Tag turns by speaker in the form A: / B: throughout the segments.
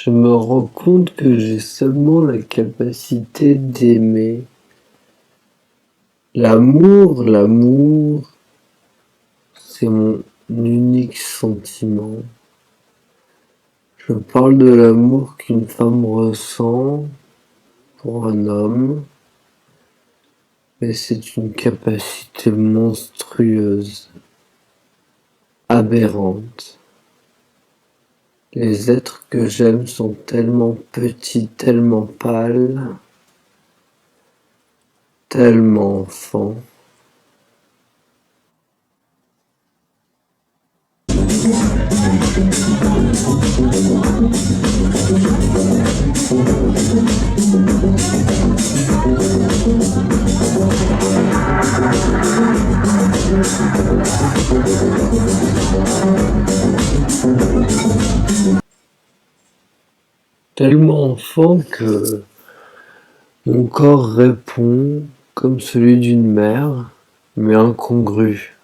A: Je me rends compte que j'ai seulement la capacité d'aimer. L'amour, c'est mon unique sentiment. Je parle de l'amour qu'une femme ressent pour un homme, mais c'est une capacité monstrueuse, aberrante. Les êtres que j'aime sont tellement petits, tellement pâles, tellement enfants. Tellement enfant que mon corps répond comme celui d'une mère, mais incongru.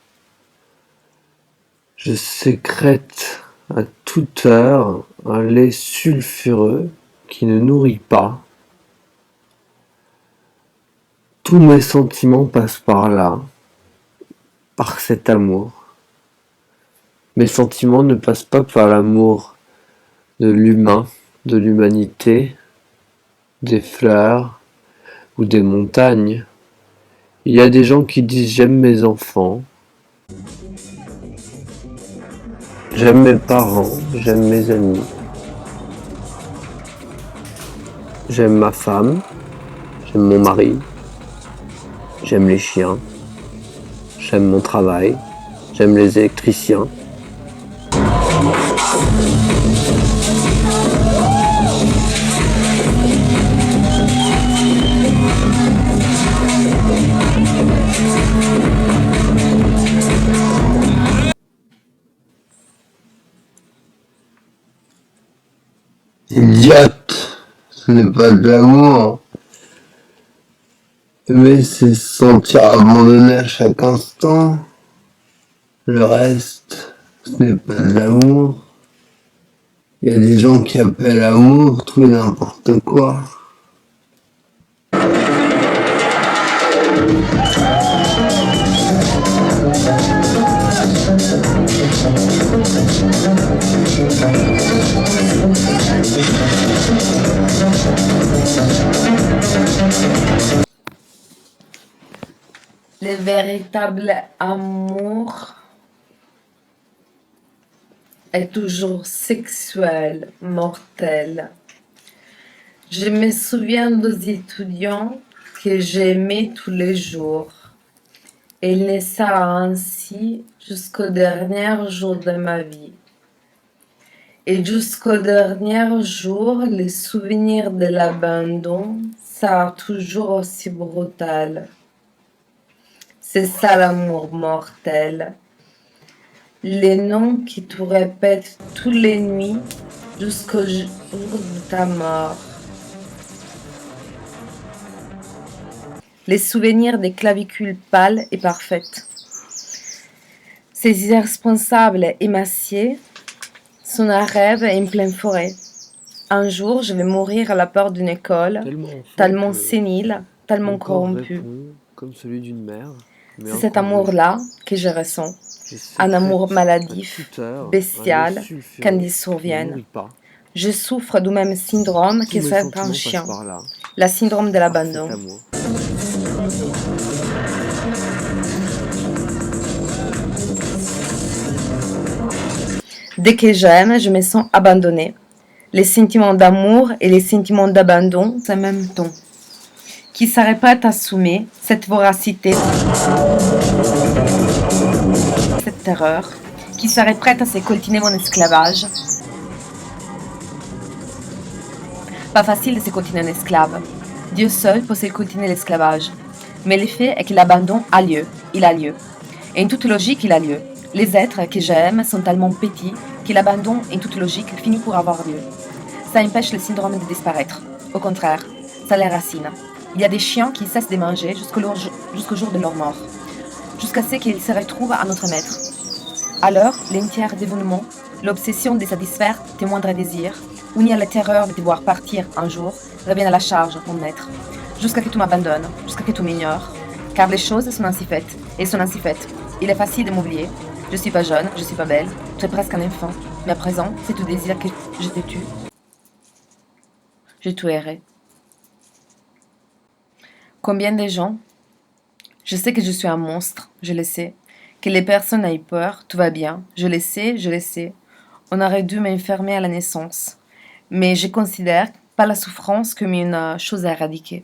A: Je sécrète à toute heure un lait sulfureux qui ne nourrit pas. Tous mes sentiments passent par là, par cet amour. Mes sentiments ne passent pas par l'amour de l'humain, de l'humanité, des fleurs ou des montagnes. Il y a des gens qui disent j'aime mes enfants, j'aime mes parents, j'aime mes amis, j'aime ma femme, j'aime mon mari, j'aime les chiens, j'aime mon travail, j'aime les électriciens. Idiote, ce n'est pas de l'amour. Aimer, c'est se sentir abandonné à chaque instant. Le reste, ce n'est pas de l'amour. Il y a des gens qui appellent amour tout et n'importe quoi.
B: Le véritable amour est toujours sexuel, mortel. Je me souviens des étudiants que j'aimais tous les jours. Il ne sera ainsi jusqu'au dernier jour de ma vie. Et jusqu'au dernier jour, le souvenir de l'abandon sera toujours aussi brutal. C'est ça l'amour mortel. Les noms qui te répètent toutes les nuits jusqu'au jour de ta mort. Les souvenirs des clavicules pâles et parfaites. Ces irresponsables émaciés sont un rêve en pleine forêt. Un jour, je vais mourir à la porte d'une école, tellement sénile, tellement corrompue.
A: Comme celui d'une mère.
B: C'est cet amour-là que je ressens. Un amour maladif, bestial, quand il survient. Je souffre du même syndrome que certains chiens. Le syndrome de l'abandon. Dès que j'aime, je me sens abandonnée. Les sentiments d'amour et les sentiments d'abandon, c'est en même temps. qui serait prête à assumer cette voracité, cette terreur, qui serait prête à se coltiner mon esclavage. Pas facile de se coltiner un esclave. Dieu seul peut se coltiner l'esclavage. Mais l'effet est que l'abandon a lieu, il a lieu. Et en toute logique, il a lieu. Les êtres que j'aime sont tellement petits que l'abandon, en toute logique, finit pour avoir lieu. Ça empêche le syndrome de disparaître. Au contraire, ça les racine. Il y a des chiens qui cessent de manger jusqu'au jour de leur mort, jusqu'à ce qu'ils se retrouvent à notre maître. Alors, l'entier dévouement, l'obsession de satisfaire tes moindres désirs, unis à la terreur de te voir partir un jour, reviennent à la charge, mon maître, jusqu'à ce que tu m'abandonnes, jusqu'à ce que tu m'ignores. Car les choses sont ainsi faites, et sont ainsi faites. Il est facile de m'oublier. Je suis pas jeune, je suis pas belle, tu es presque un enfant. Mais à présent, si tu désires que je te tue, je tuerai. Combien de gens? Je sais que je suis un monstre, je le sais. Que les personnes aient peur, tout va bien. Je le sais, je le sais. On aurait dû m'enfermer à la naissance. Mais je considère pas la souffrance comme une chose à éradiquer.